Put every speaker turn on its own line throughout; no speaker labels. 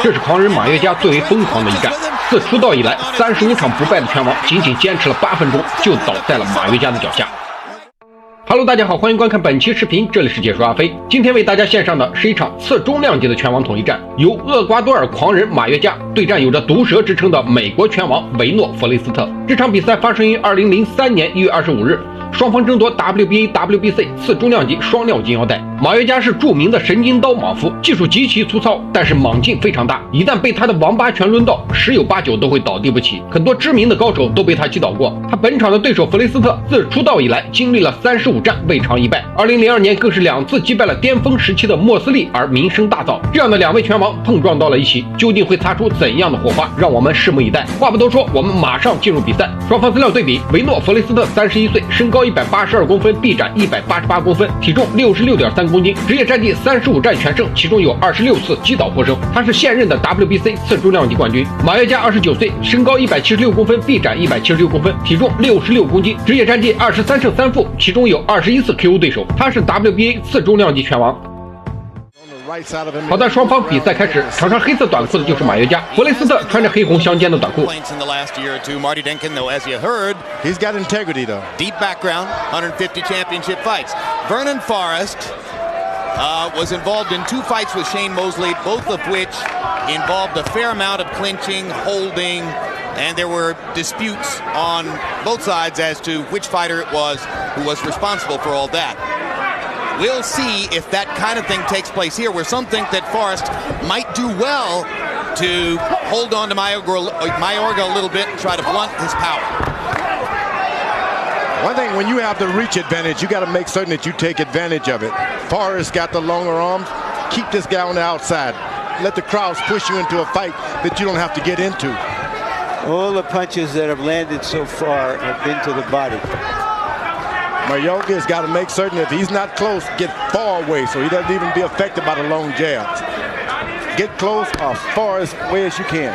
这是狂人马约加最为疯狂的一战。自出道以来35场不败的拳王，仅仅坚持了8分钟就倒在了马约加的脚下。Hello， 大家好，欢迎观看本期视频，这里是解说阿飞。今天为大家献上的是一场次中量级的拳王统一战，由厄瓜多尔狂人马约加对战有着毒蛇之称的美国拳王维诺弗雷斯特。这场比赛发生于2003年1月25日。双方争夺 WBA、WBC 次中量级双料金腰带。马约加是著名的神经刀莽夫，技术极其粗糙，但是莽劲非常大。一旦被他的王八拳抡到，10有8九都会倒地不起。很多知名的高手都被他击倒过。他本场的对手弗雷斯特自出道以来经历了35战未尝一败。2002年更是2次击败了巅峰时期的莫斯利而名声大噪。这样的2位拳王碰撞到了一起，究竟会擦出怎样的火花？让我们拭目以待。话不多说，我们马上进入比赛。双方资料对比：维诺弗雷斯特31岁，身高182公分，臂展188公分，体重66.3公斤，职业战绩35战全胜，其中有26次击倒获胜。他是现任的 WBC 次中量级冠军。马约加29岁，身高176公分，臂展176公分，体重66公斤，职业战绩23胜3负，其中有21次 KO 对手。他是 WBA 次中量级拳王。好的，双方比赛开始。场上黑色短裤的就是马约加，弗雷斯特穿着黑红相间的短裤。
Marty Denkin, though, as you heard,
he's got integrity, though.
Deep background, 150 championship fights. Vernon Forrest was involved in 2 fights with Shane Mosley, both of which involved a fair amount of clinching, holding, and there were disputes on both sides as to which fighter it was who was responsible for all that. We'll see if that kind of thing takes place here, where some think that Forrest might do well to hold on to Mayorga a little bit and try to blunt his power.
One thing, when you have the reach advantage, you got to make certain that you take advantage of it. Forrest got the longer arms. Keep this guy on the outside. Let the crowds push you into a fight that you don't have to get into.
All the punches that have landed so far have been to the body.
Mayorga has got to make certain if he's not close, get far away so he doesn't even be affected by the long jabs. Get close as far away as you can.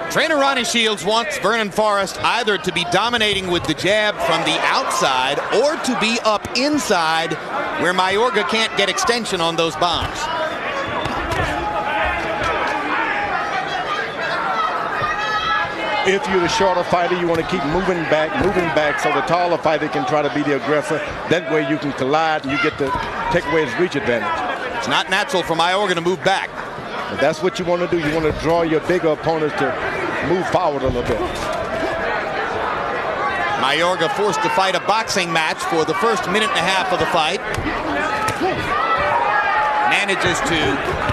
Trainer Ronnie Shields wants Vernon Forrest either to be dominating with the jab from the outside or to be up inside where Mayorga can't get extension on those bombs.
If you're the shorter fighter, you want to keep moving back so the taller fighter can try to be the aggressor. That way you can collide and you get to take away his reach advantage.
It's not natural for Mayorga to move back.
But that's what you want to do. You want to draw your bigger opponents to move forward a little bit.
Mayorga forced to fight a boxing match for the first minute and a half of the fight. Manages to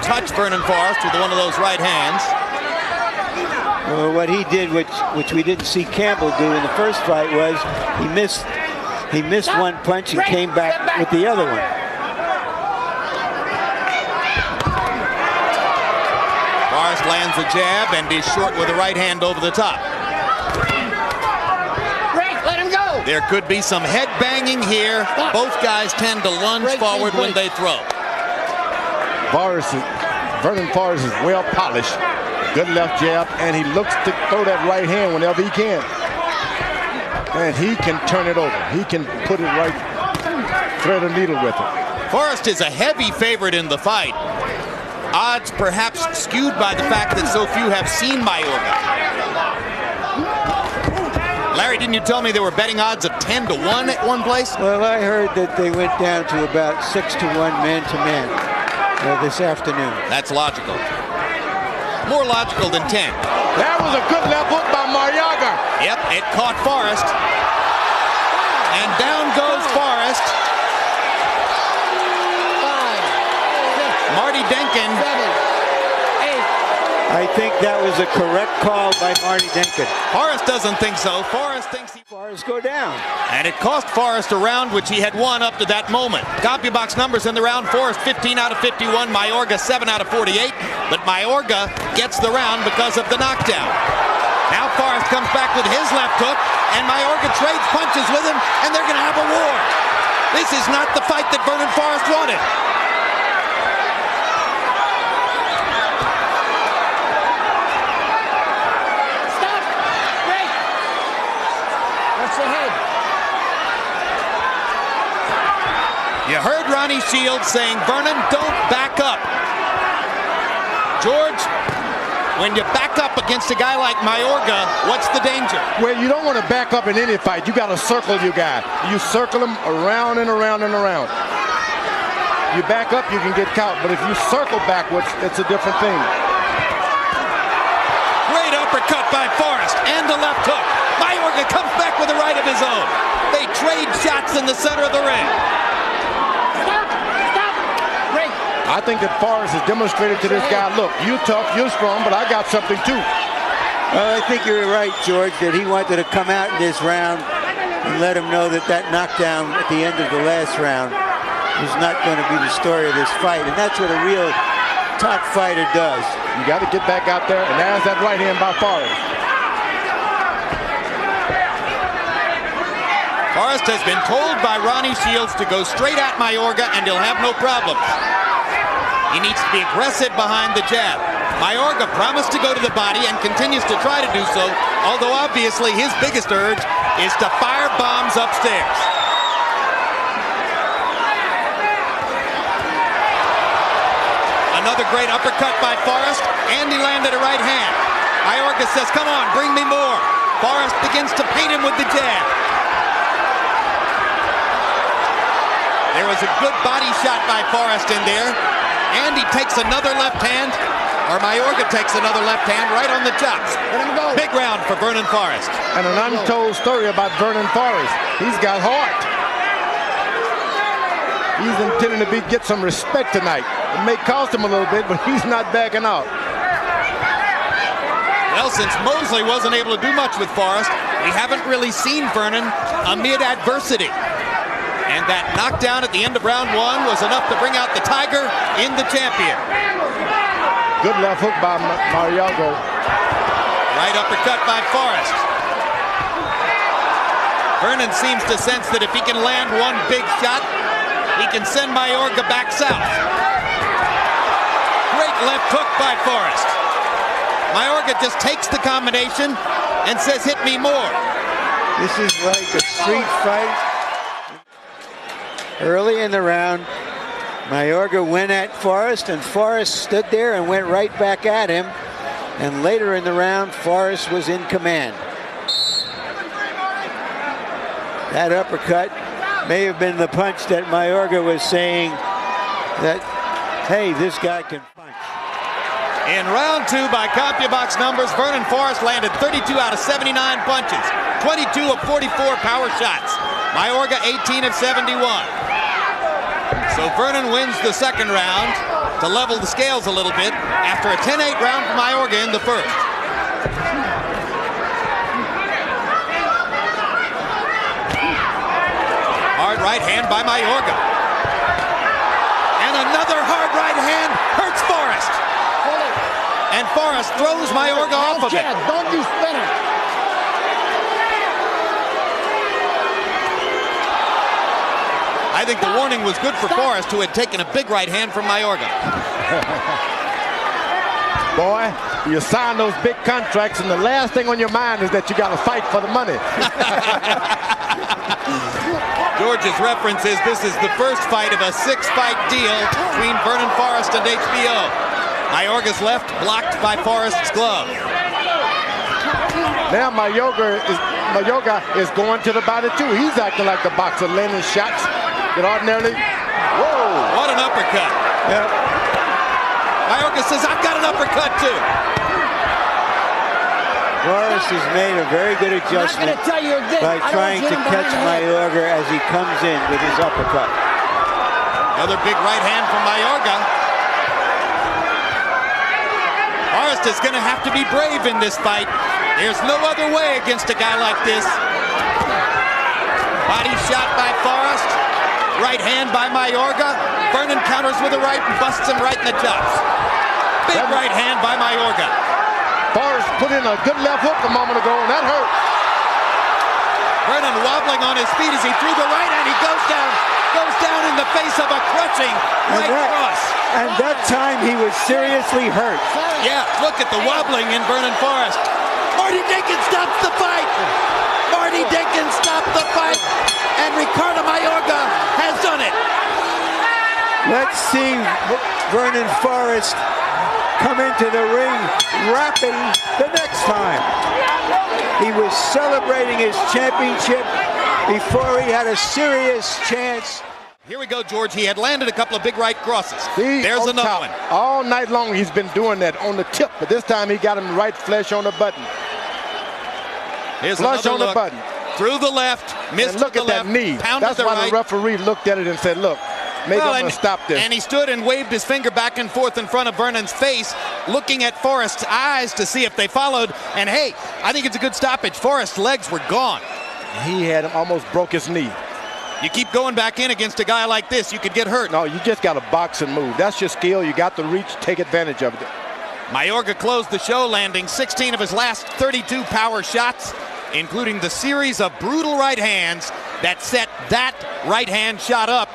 touch Vernon Forrest with one of those right hands.
Well, what he did, which we didn't see Campbell do in the first fight, was he missed one punch and came back with the other one.
Forrest lands a jab and is short with the right hand over the top.
Let him go.
There could be some head banging here. Both guys tend to lunge forward when they throw.
Vernon Forrest is well polished. Good left jab, and he looks to throw that right hand whenever he can. And he can turn it over. He can put it right, thread a needle with it.
Forrest is a heavy favorite in the fight. Odds perhaps skewed by the fact that so few have seen Mayorga. Larry, didn't you tell me there were betting odds of 10 to 1 at one place?
Well, I heard that they went down to about 6 to 1 man-to-man this afternoon.
That's logical. More logical than 10.
That was a good left hook by Mayorga.
Yep, it caught Forrest. And down goes Forrest.
5, 6,
Marty Denkin.
7, 8.
I think that was a correct call by Marty Denkin.
Forrest doesn't think so. Forrest thinks
Forrest go down.
And it cost Forrest a round which he had won up to that moment. CompuBox numbers in the round: Forrest 15 out of 51, Mayorga 7 out of 48. But Mayorga gets the round because of the knockdown. Now Forrest comes back with his left hook, and Mayorga trades punches with him, and they're going to have a war. This is not the fight that Vernon Forrest wanted.
Stop. Break. That's the head.
You heard Ronnie Shields saying, Vernon, don't back up. George, when you back up against a guy like Mayorga, what's the danger?
Well, you don't want to back up in any fight. You got to circle your guy. You circle him around and around and around. You back up, you can get caught. But if you circle backwards, it's a different thing.
Great uppercut by Forrest and a left hook. Mayorga comes back with a right of his own. They trade shots in the center of the ring.
I think that Forrest has demonstrated to this guy, look, you tough, you're strong, but I got something too.
Well, I think you're right, George, that he wanted to come out in this round and let him know that that knockdown at the end of the last round is not going to be the story of this fight. And that's what a real top fighter does.
You got to get back out there, and there's that right hand by Forrest.
Forrest has been told by Ronnie Shields to go straight at Mayorga and he'll have no problems. He needs to be aggressive behind the jab. Mayorga promised to go to the body and continues to try to do so, although obviously his biggest urge is to fire bombs upstairs. Another great uppercut by Forrest, and he landed a right hand. Mayorga says, come on, bring me more. Forrest begins to paint him with the jab. There was a good body shot by Forrest in there. And he takes another left hand, or Mayorga takes another left hand right on the chops. Big round for Vernon Forrest.
And an untold story about Vernon Forrest. He's got heart. He's intending to get some respect tonight. It may cost him a little bit, but he's not backing out.
Well, since Mosley wasn't able to do much with Forrest, we haven't really seen Vernon amid adversity. And that knockdown at the end of round one was enough to bring out the Tiger in the champion.
Good left hook by Mayorga.
Right uppercut by Forrest. Vernon seems to sense that if he can land one big shot, he can send Mayorga back south. Great left hook by Forrest. Mayorga just takes the combination and says, hit me more.
This is like a street fight. Early in the round, Mayorga went at Forrest, and Forrest stood there and went right back at him. And later in the round, Forrest was in command. That uppercut may have been the punch that Mayorga was saying that, hey, this guy can punch.
In round two, by CompuBox numbers, Vernon Forrest landed 32 out of 79 punches, 22 of 44 power shots. Mayorga 18 of 71. So Vernon wins the second round to level the scales a little bit after a 10-8 round for Mayorga in the first. Hard right hand by Mayorga. And another hard right hand hurts Forrest. And Forrest throws Mayorga off of it.
Don't you spin it.
I think the warning was good for Forrest, who had taken a big right hand from Mayorga.
Boy, you sign those big contracts, and the last thing on your mind is that you got to fight for the money.
George's reference is this is the first fight of a 6-fight deal between Vernon Forrest and HBO. Mayorga's left blocked by Forrest's glove.
Now Mayorga is going to the body too. He's acting like the boxer, landing shots that ordinarily. Whoa!
What an uppercut!
Yeah.
Mayorga says, "I've got an uppercut too."
Forrest has made a very good adjustment by trying to catch Mayorga as he comes in with his uppercut.
Another big right hand from Mayorga. Forrest is going to have to be brave in this fight. There's no other way against a guy like this. Body shot by Forrest. Right hand by Mayorga. Vernon counters with a right and busts him right in the chops. Big right hand by Mayorga.
Forrest put in a good left hook a moment ago, and that hurt.
Vernon wobbling on his feet as he threw the right, and he goes down in the face of a crushing right cross.
And that time he was seriously hurt.
Yeah, look at the wobbling in Vernon Forrest. Marty Dinkins stops the fight. Marty Dinkins stopped the fight, and Ricardo Mayorga has done it.
Let's see Vernon Forrest come into the ring rapping the next time. He was celebrating his championship before he had a serious chance.
Here we go, George. He had landed a couple of big right crosses.
See,
there's another
top.
one.
All night long he's been doing that on the tip, but this time he got him right flush on the button.
Here's
Flush
another
on the
look.
button.
Through the left, missed
And look
the
at
left,
that knee.
pounded
That's
the
why
right.
the referee looked at it and said, look, maybe I'm going to stop this.
And he stood and waved his finger back and forth in front of Vernon's face, looking at Forrest's eyes to see if they followed. And hey, I think it's a good stoppage. Forrest's legs were gone.
He had him almost broke his knee.
You keep going back in against a guy like this, you could get hurt.
No, you just got to box and move. That's your skill. You got the reach. Take advantage of it.
Mayorga closed the show, landing 16 of his last 32 power shots, including the series of brutal right hands that set that right hand shot up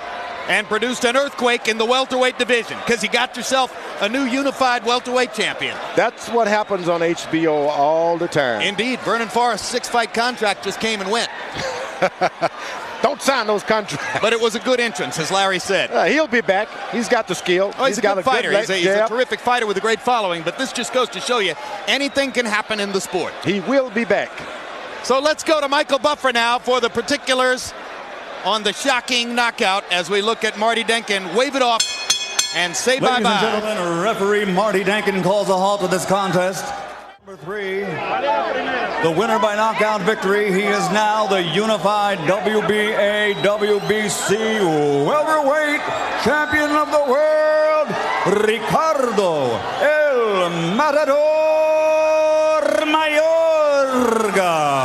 and produced an earthquake in the welterweight division, because he got yourself a new unified welterweight champion.
That's what happens on HBO all the time.
Indeed, Vernon Forrest's 6-fight contract just came and went.
Don't sign those contracts.
But it was a good entrance, as Larry said.
He'll be back. He's got the skill.
Oh, he's a
got
good fighter.
Good
He's a terrific fighter with a great following, but this just goes to show you anything can happen in the sport.
He will be back.
So let's go to Michael Buffer now for the particulars on the shocking knockout as we look at Marty Denkin wave it off and say bye-bye.
Ladies and gentlemen, referee Marty Denkin calls a halt to this contest. Number 3, the winner by knockout victory. He is now the unified WBA, WBC welterweight champion of the world, Ricardo El Matador Mayorga.